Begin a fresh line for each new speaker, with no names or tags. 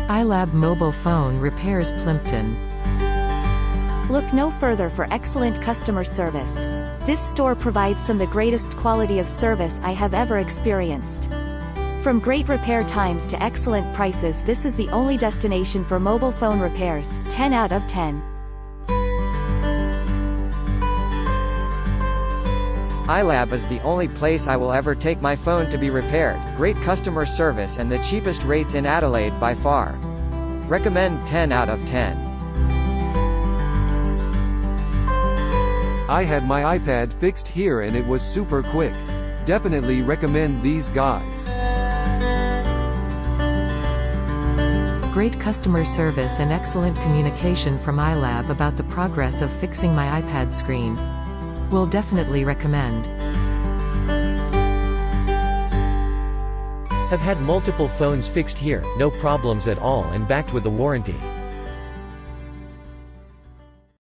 ILab mobile phone repairs Plympton.
Look no further for excellent customer service. This store provides some of the greatest quality of service I have ever experienced. From great repair times to excellent prices, this is the only destination for mobile phone repairs. 10 out of 10.
ILab is the only place I will ever take my phone to be repaired. Great customer service and the cheapest rates in Adelaide by far. Recommend 10 out of 10.
I had my iPad fixed here and it was super quick. Definitely recommend these guys.
Great customer service and excellent communication from ILab about the progress of fixing my iPad screen. Will definitely recommend.
Have had multiple phones fixed here, no problems at all and backed with a warranty.